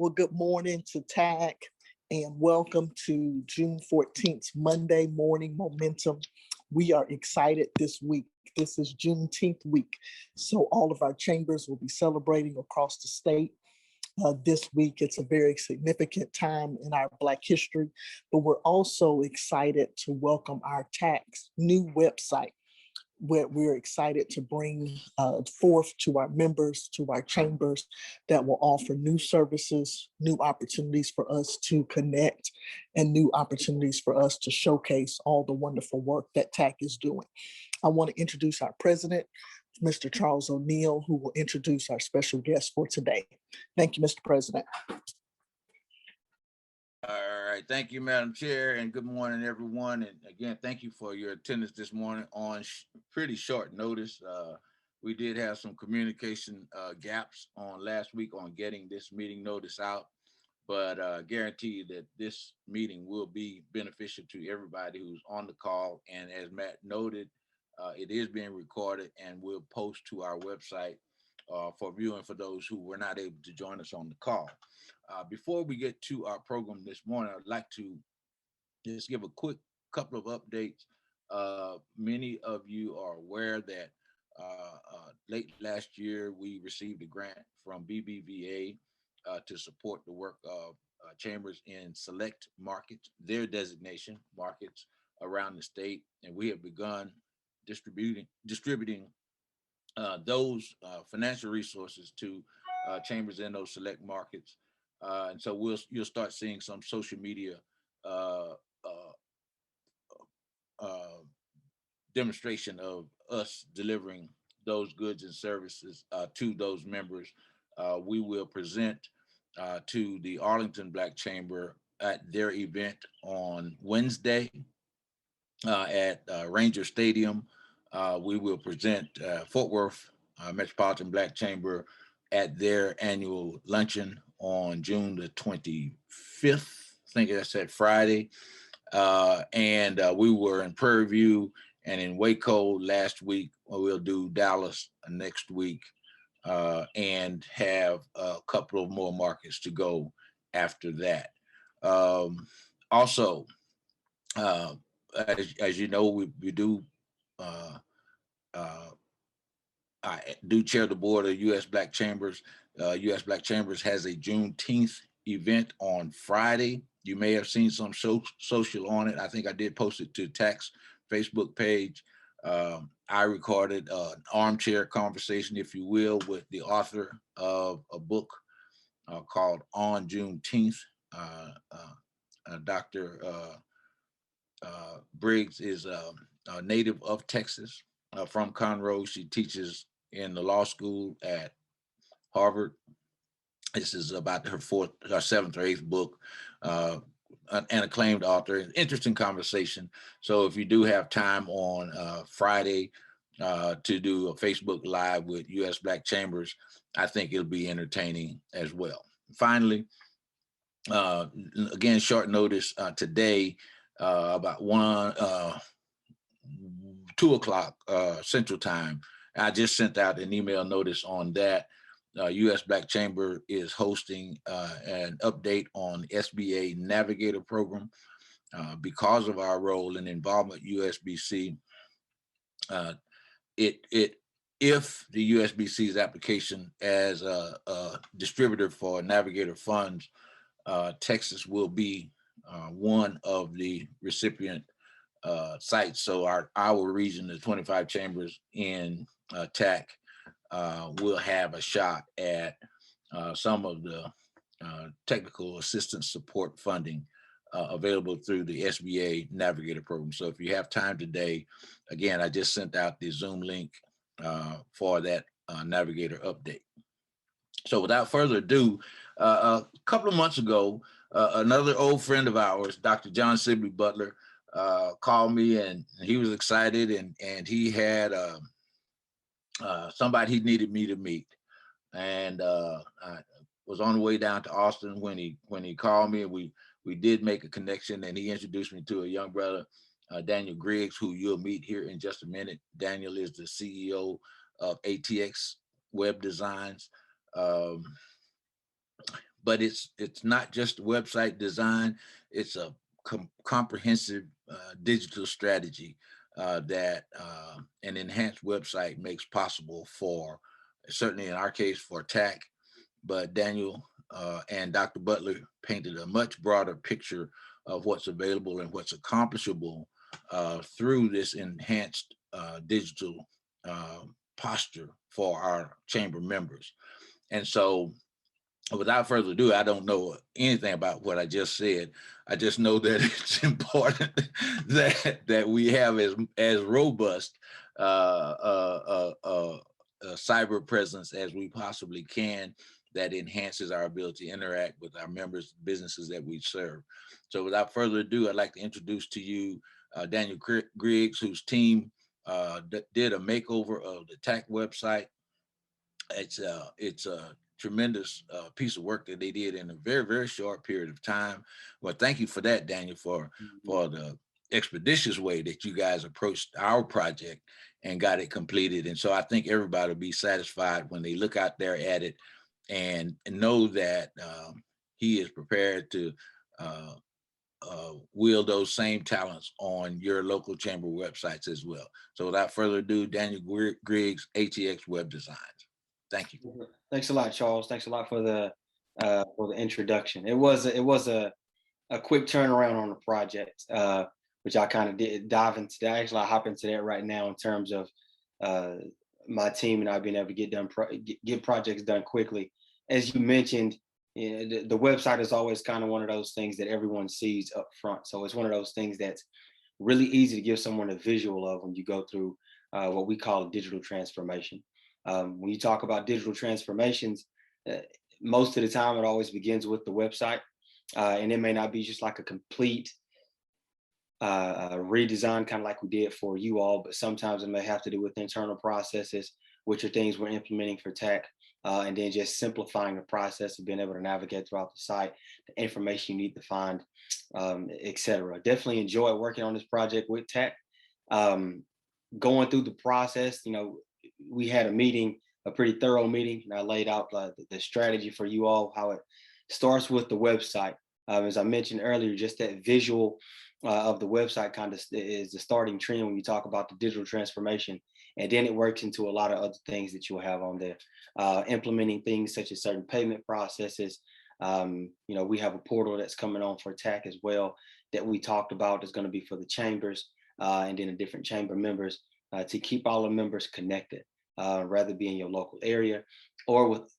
Well, good morning to TAC and welcome to June 14th, Monday Morning Momentum. We are excited this week. This is Juneteenth week. So all of our chambers will be celebrating across the state. This week, it's a very significant time in our Black history, but we're also excited to welcome our TAC's new website, where we're excited to bring forth to our members, to our chambers, that will offer new services, new opportunities for us to connect, and new opportunities for us to showcase all the wonderful work that TAC is doing. I want to introduce our president, Mr. Charles O'Neill, who will introduce our special guest for today. Thank you, Mr. President. All right, thank you, Madam Chair, and good morning, everyone. And again, thank you for your attendance this morning on pretty short notice. We did have some communication gaps on last week on getting this meeting notice out, but guarantee you that this meeting will be beneficial to everybody who's on the call. And as Matt noted, it is being recorded and we'll post to our website for viewing for those who were not able to join us on the call. Before we get to our program this morning, I'd like to just give a quick couple of updates. Many of you are aware that late last year, we received a grant from BBVA to support the work of chambers in select markets, their designation markets around the state. And we have begun distributing those financial resources to chambers in those select markets. And so you'll start seeing some social media demonstration of us delivering those goods and services to those members. We will present to the Arlington Black Chamber at their event on Wednesday at Ranger Stadium. We will present Fort Worth Metropolitan Black Chamber at their annual luncheon on June the 25th. I think that's that Friday. And we were in Prairie View and in Waco last week. We'll do Dallas next week and have a couple of more markets to go after that. Also, as you know, we do I do chair the board of U.S. Black Chambers. U.S. Black Chambers has a Juneteenth event on Friday. You may have seen some social on it. I think I did post it to TAC's Facebook page. I recorded an armchair conversation, if you will, with the author of a book called On Juneteenth. Dr. Briggs is a native of Texas, from Conroe. She teaches in the law school at Harvard. This is about her seventh or eighth book, an acclaimed author. Interesting conversation. So if you do have time on Friday to do a Facebook Live with U.S. Black Chambers, I think it'll be entertaining as well. Finally, again, short notice today, about 2 o'clock Central Time. I just sent out an email notice on that. U.S. Black Chamber is hosting an update on SBA Navigator program. Because of our role and involvement USBC, if the USBC's application as a distributor for Navigator funds, Texas will be one of the recipient sites. So our region, the 25 chambers in TAC, will have a shot at some of the technical assistance support funding available through the SBA Navigator program. So if you have time today, again, I just sent out the Zoom link for that Navigator update. So without further ado, a couple of months ago, another old friend of ours, Dr. John Sibley Butler, called me, and he was excited, and he had somebody he needed me to meet. And I was on the way down to Austin when he called me, and we did make a connection, and he introduced me to a young brother, Daniel Griggs, who you'll meet here in just a minute. Daniel is the CEO of ATX Web Designs. but it's not just website design. It's a comprehensive digital strategy that an enhanced website makes possible for, certainly in our case, for TAC. But Daniel and Dr. Butler painted a much broader picture of what's available and what's accomplishable through this enhanced digital posture for our chamber members. And so, without further ado, I don't know anything about what I just said. I just know that it's important that we have as robust cyber presence as we possibly can, that enhances our ability to interact with our members, businesses that we serve. So without further ado, I'd like to introduce to you Daniel Griggs, whose team did a makeover of the TAC website. It's a tremendous piece of work that they did in a very, very short period of time. Well, thank you for that, Daniel, for the expeditious way that you guys approached our project and got it completed. And so I think everybody will be satisfied when they look out there at it and know that he is prepared to wield those same talents on your local chamber websites as well. So without further ado, Daniel Griggs, ATX Web Designs. Thank you. Thanks a lot, Charles. Thanks a lot for the introduction. It was a quick turnaround on the project, which I kind of did dive into that. Actually, I hop into that right now in terms of my team and I being able to get projects done quickly. As you mentioned, the website is always kind of one of those things that everyone sees up front. So it's one of those things that's really easy to give someone a visual of when you go through what we call a digital transformation. When you talk about digital transformations, most of the time it always begins with the website, and it may not be just like a complete redesign, kind of like we did for you all, but sometimes it may have to do with internal processes, which are things we're implementing for TAC, and then just simplifying the process of being able to navigate throughout the site, the information you need to find, etc. Definitely enjoy working on this project with TAC. Going through the process, we had a meeting, a pretty thorough meeting, and I laid out the strategy for you all, how it starts with the website. As I mentioned earlier, just that visual of the website kind of is the starting trend when you talk about the digital transformation. And then it works into a lot of other things that you'll have on there, implementing things such as certain payment processes. We have a portal that's coming on for TAC as well that we talked about is going to be for the chambers and then the different chamber members to keep all the members connected, rather be in your local area or with,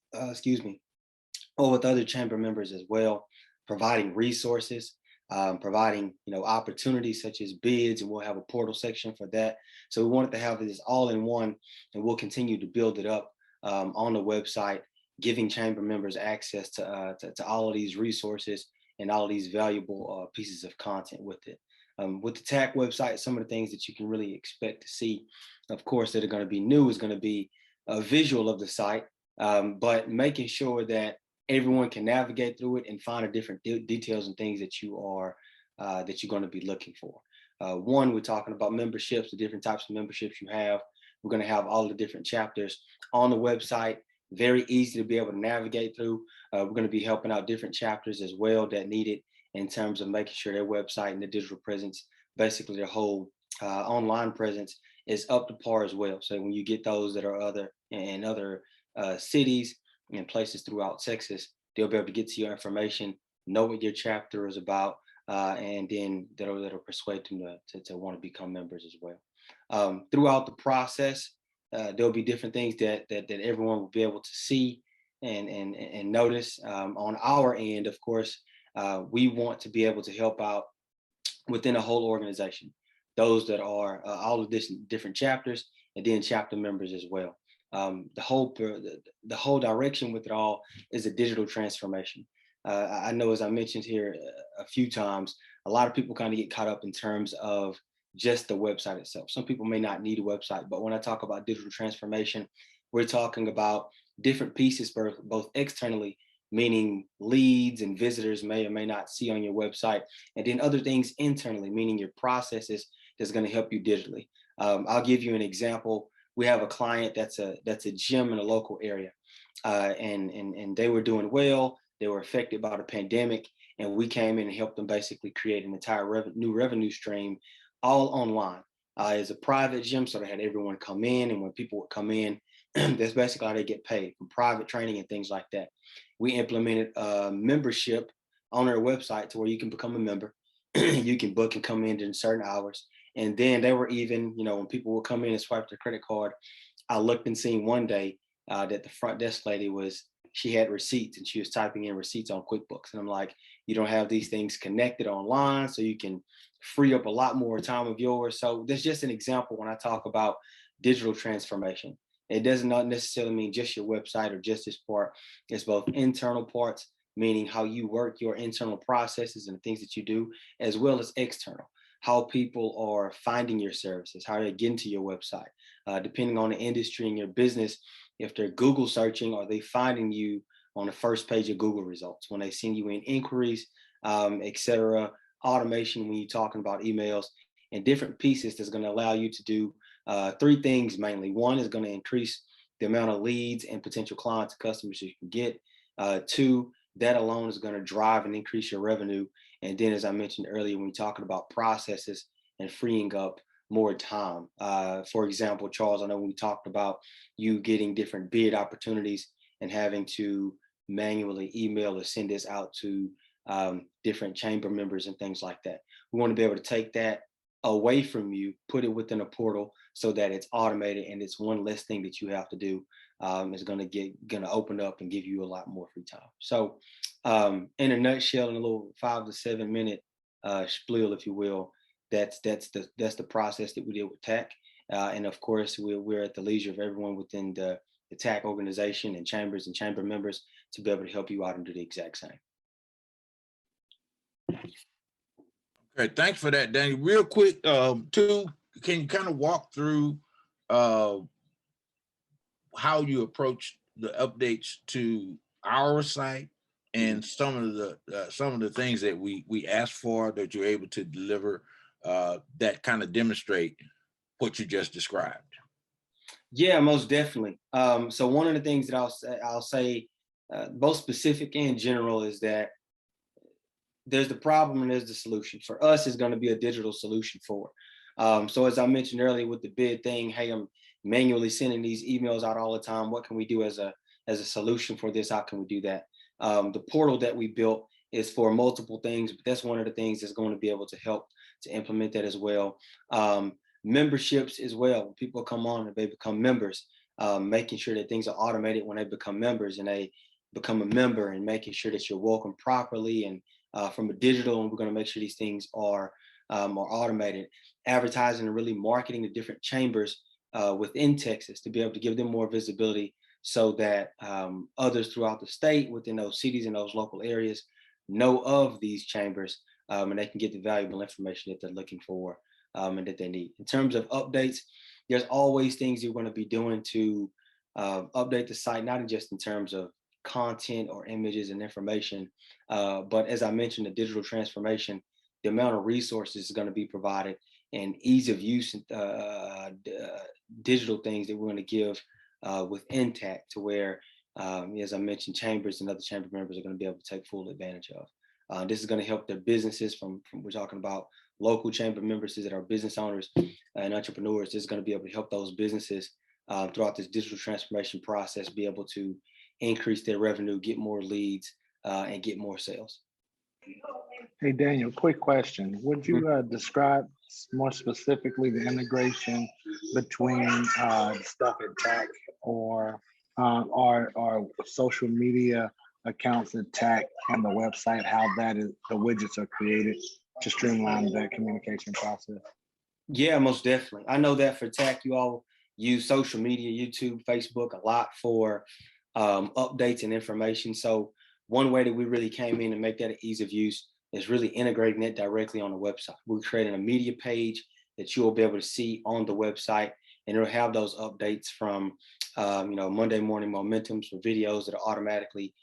or with other chamber members as well, providing resources, providing opportunities such as bids, and we'll have a portal section for that. So we wanted to have this all in one, and we'll continue to build it up on the website, giving chamber members access to all of these resources and all of these valuable pieces of content with it. With the TAC website, some of the things that you can really expect to see, of course, that are going to be new is going to be a visual of the site, but making sure that everyone can navigate through it and find the different details and things that you're going to be looking for. One, we're talking about memberships, the different types of memberships you have. We're going to have all the different chapters on the website, very easy to be able to navigate through. We're going to be helping out different chapters as well that need it in terms of making sure their website and the digital presence, basically their whole online presence, is up to par as well. So when you get those that are other cities and places throughout Texas, they'll be able to get to your information, know what your chapter is about, and then that'll persuade them to want to become members as well. Throughout the process, there'll be different things that everyone will be able to see and notice. On our end, of course, we want to be able to help out within a whole organization, those that are all of this different chapters, and then chapter members as well. The whole direction with it all is a digital transformation. I know, as I mentioned here a few times, a lot of people kind of get caught up in terms of just the website itself. Some people may not need a website, but when I talk about digital transformation, we're talking about different pieces, both externally, meaning leads and visitors may or may not see on your website, and then other things internally, meaning your processes that's going to help you digitally. I'll give you an example. We have a client that's a gym in a local area, and they were doing well. They were affected by the pandemic, and we came in and helped them basically create an entire new revenue stream, all online. As a private gym, so they had everyone come in, and when people would come in, that's basically how they get paid from private training and things like that. We implemented a membership on our website to where you can become a member. You can book and come in during certain hours. And then they were even, when people would come in and swipe their credit card, I looked and seen one day that the front desk lady she had receipts and she was typing in receipts on QuickBooks. And I'm like, you don't have these things connected online, so you can free up a lot more time of yours. So that's just an example when I talk about digital transformation. It does not necessarily mean just your website or just this part. It's both internal parts, meaning how you work your internal processes and the things that you do, as well as external, how people are finding your services, how they're getting to your website, depending on the industry and your business. If they're Google searching, are they finding you on the first page of Google results? When they send you in inquiries, etc. Automation, when you're talking about emails and different pieces that's going to allow you to do three things mainly. One is going to increase the amount of leads and potential clients and customers you can get. Two, that alone is going to drive and increase your revenue. And then, as I mentioned earlier, when we're talking about processes and freeing up more time. For example, Charles, I know we talked about you getting different bid opportunities and having to manually email or send this out to different chamber members and things like that. We want to be able to take that away from you, put it within a portal so that it's automated and it's one less thing that you have to do. Is going to open up and give you a lot more free time. So in a nutshell, in a little 5 to 7 minute spiel, if you will, that's the process that we did with TAC. And of course, we're at the leisure of everyone within the TAC organization and chambers and chamber members to be able to help you out and do the exact same. Okay, thanks for that, Danny. Real quick, too, can you kind of walk through how you approach the updates to our site and some of the things that we asked for that you're able to deliver that kind of demonstrate what you just described? Yeah, most definitely. So one of the things that I'll say both specific and general is that there's the problem and there's the solution. For us, it's going to be a digital solution for it. So as I mentioned earlier with the bid thing, hey, I'm manually sending these emails out all the time. What can we do as a solution for this? How can we do that? The portal that we built is for multiple things, but that's one of the things that's going to be able to help to implement that as well. Memberships as well. When people come on and they become members, making sure that things are automated when they become members and they become a member, and making sure that you're welcome properly and from a digital, and we're going to make sure these things are automated. Advertising and really marketing the different chambers within Texas to be able to give them more visibility so that others throughout the state within those cities and those local areas know of these chambers and they can get the valuable information that they're looking for and that they need. In terms of updates, there's always things you're going to be doing to update the site, not just in terms of content or images and information, but as I mentioned, the digital transformation, the amount of resources is going to be provided and ease of use digital things that we're going to give within TAC to where, as I mentioned, chambers and other chamber members are going to be able to take full advantage of. This is going to help their businesses from we're talking about local chamber members that are business owners and entrepreneurs. This is going to be able to help those businesses throughout this digital transformation process be able to increase their revenue, get more leads, and get more sales. Hey, Daniel, quick question. Would you describe more specifically the integration between stuff at TAC or social media accounts at TAC and the website, how that is, the widgets are created to streamline that communication process? Yeah, most definitely. I know that for TAC, you all use social media, YouTube, Facebook a lot for updates and information. So one way that we really came in and make that an ease of use is really integrating it directly on the website. We're creating a media page that you will be able to see on the website, and it'll have those updates from Monday morning momentums for videos that are automatically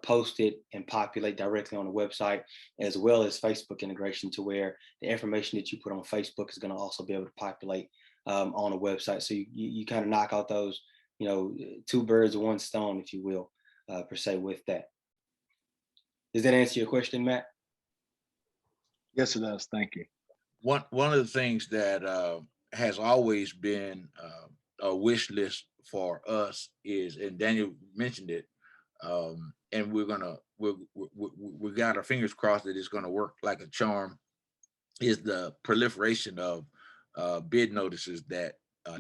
posted and populate directly on the website, as well as Facebook integration to where the information that you put on Facebook is going to also be able to populate on the website. So you kind of knock out those, two birds with one stone, if you will, per se, with that. Does that answer your question, Matt? Yes, it does. Thank you. One of the things that has always been a wish list for us is, and Daniel mentioned it, and we got our fingers crossed that it's gonna work like a charm, is the proliferation of bid notices that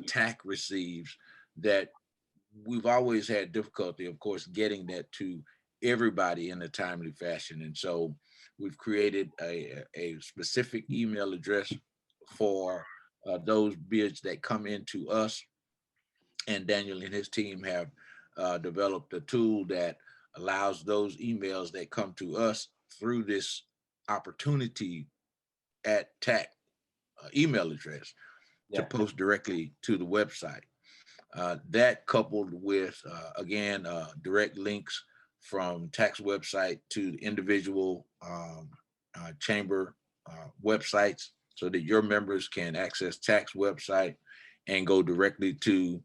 TAC receives, that we've always had difficulty, of course, getting that to everybody in a timely fashion. And so we've created a specific email address for those bids that come into us. And Daniel and his team have developed a tool that allows those emails that come to us through this opportunity at TAC email address to post directly to the website. That coupled with, again, direct links from TAC's website to the individual chamber websites, so that your members can access TAC's website and go directly to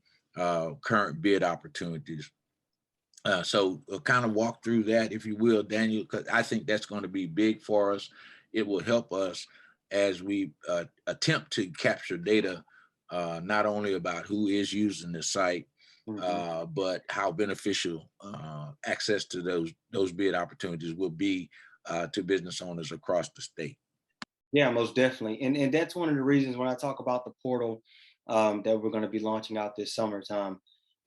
current bid opportunities. So kind of walk through that, if you will, Daniel, because I think that's going to be big for us. It will help us as we attempt to capture data, not only about who is using the site, but how beneficial access to those bid opportunities will be to business owners across the state. Yeah, most definitely. And that's one of the reasons when I talk about the portal that we're going to be launching out this summertime,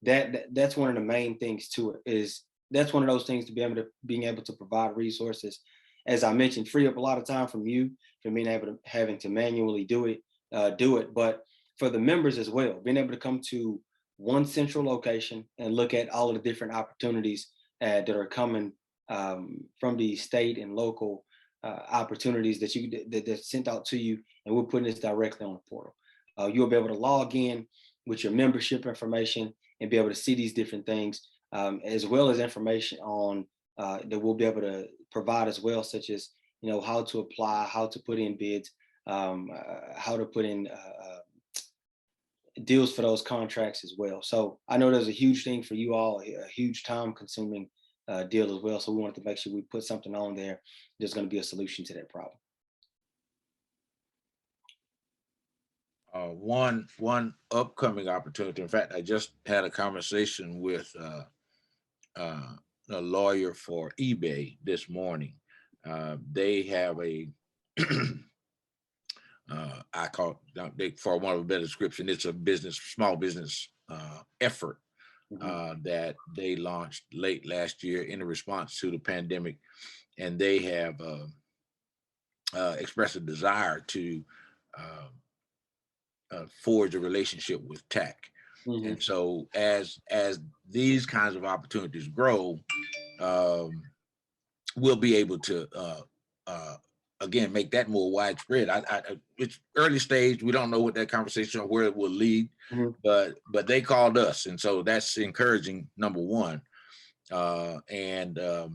that's one of the main things to it. Is that's one of those things to being able to provide resources, as I mentioned, free up a lot of time from you, from being able to having to manually do it, but for the members as well, being able to come to one central location and look at all of the different opportunities that are coming from the state and local opportunities that's sent out to you, and we're putting this directly on the portal. You'll be able to log in with your membership information and be able to see these different things, as well as information on that we'll be able to provide as well, such as how to apply, how to put in bids, how to put in deals for those contracts as well. So I know there's a huge thing for you all, a huge time-consuming deal as well. So we wanted to make sure we put something on there that's going to be a solution to that problem. One upcoming opportunity. In fact, I just had a conversation with a lawyer for eBay this morning. They have a I call it, for want of a better description, it's a small business effort that they launched late last year in response to the pandemic, and they have expressed a desire to forge a relationship with TAC. And so as these kinds of opportunities grow, we'll be able to again make that more widespread. It's early stage. We don't know what that conversation or where it will lead, but they called us, and so that's encouraging, number one. And to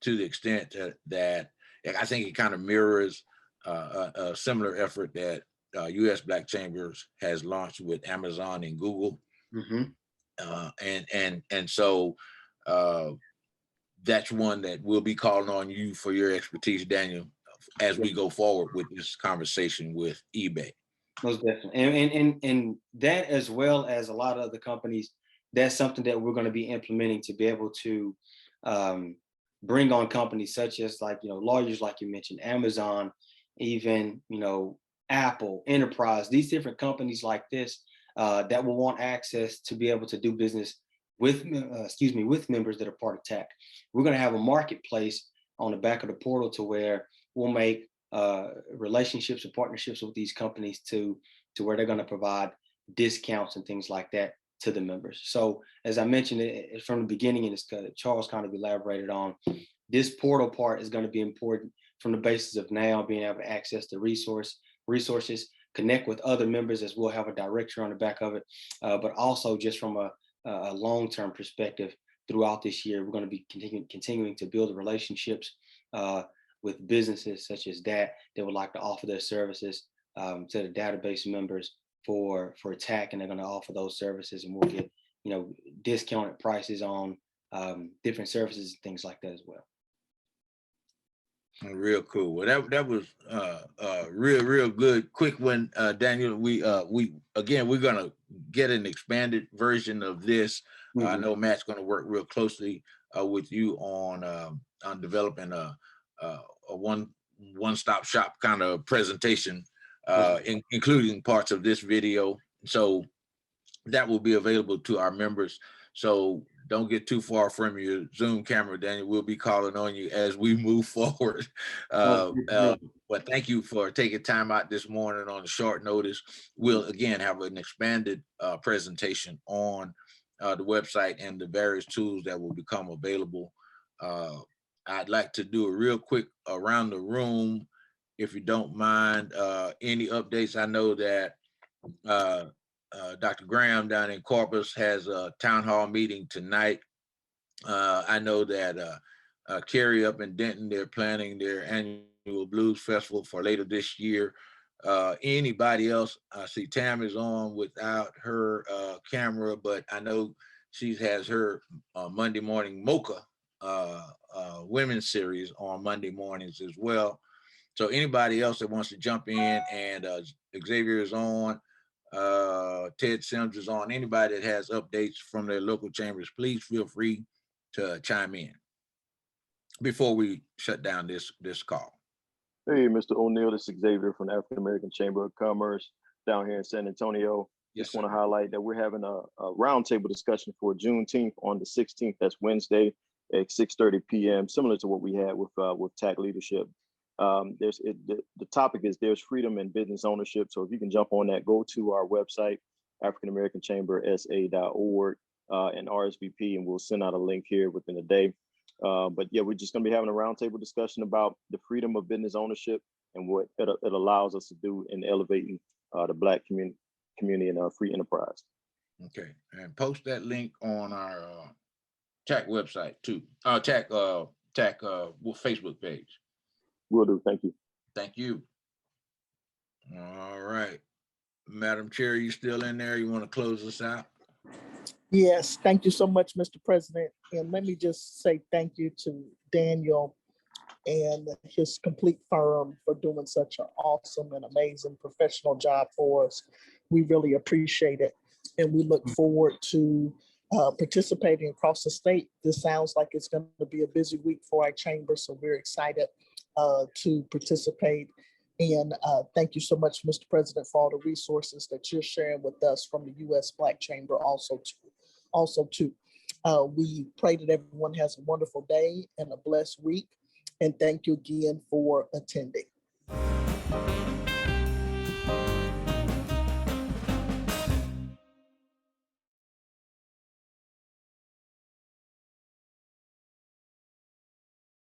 the extent that I think it kind of mirrors a similar effort that U.S. Black Chambers has launched with Amazon and Google, and so that's one that we'll be calling on you for your expertise, Daniel, as we go forward with this conversation with eBay. Most definitely, and that, as well as a lot of other companies, that's something that we're going to be implementing to be able to bring on companies such as, like, lawyers, like you mentioned, Amazon, even Apple, Enterprise, these different companies like this that will want access to be able to do business with members that are part of TAC. We're going to have a marketplace on the back of the portal to where we'll make relationships and partnerships with these companies to where they're going to provide discounts and things like that to the members. So as I mentioned from the beginning, and Charles kind of elaborated on, this portal part is going to be important from the basis of now being able to access the resources, connect with other members, as we'll have a directory on the back of it, but also just from a long-term perspective throughout this year, we're going to be continuing to build relationships with businesses such as that would like to offer their services to the database members for TAC, and they're going to offer those services, and we'll get discounted prices on different services and things like that as well. Real cool. Well, that was real good. Quick one, Daniel. We again, we're gonna get an expanded version of this. I know Matt's gonna work real closely with you on developing a one-stop shop kind of presentation, including parts of this video. So that will be available to our members. So don't get too far from your Zoom camera, Daniel. We'll be calling on you as we move forward. But thank you for taking time out this morning on a short notice. We'll again have an expanded presentation on the website and the various tools that will become available. I'd like to do a real quick around the room, if you don't mind. Any updates? I know that Dr. Graham down in Corpus has a town hall meeting tonight. I know that Carrie up in Denton, they're planning their annual blues festival for later this year. Anybody else? I see Tam is on without her camera, but I know she has her Monday morning Mocha women's series on Monday mornings as well. So anybody else that wants to jump in, and Xavier is on, Ted Sims is on. Anybody that has updates from their local chambers, please feel free to chime in before we shut down this call. Hey, Mr. O'Neill, this is Xavier from the African American Chamber of Commerce down here in San Antonio. Yes, Just want to highlight that we're having a roundtable discussion for Juneteenth on the 16th. That's Wednesday at 6:30 p.m. Similar to what we had with TAC leadership. The topic is there's freedom in business ownership. So if you can jump on that, go to our website, AfricanAmericanChamberSA.org, and RSVP, and we'll send out a link here within a day. But yeah, we're just going to be having a roundtable discussion about the freedom of business ownership and what it allows us to do in elevating the Black community and free enterprise. Okay, and post that link on our TAC website too. TAC Facebook page. Will do. Thank you. Thank you. All right, Madam Chair, you still in there? You want to close us out? Yes, thank you so much, Mr. President. And let me just say thank you to Daniel and his complete firm for doing such an awesome and amazing professional job for us. We really appreciate it. And we look forward to participating across the state. This sounds like it's going to be a busy week for our chamber, so we're excited to participate. And thank you so much, Mr. President, for all the resources that you're sharing with us from the U.S. Black Chamber also too. We pray that everyone has a wonderful day and a blessed week. And thank you again for attending.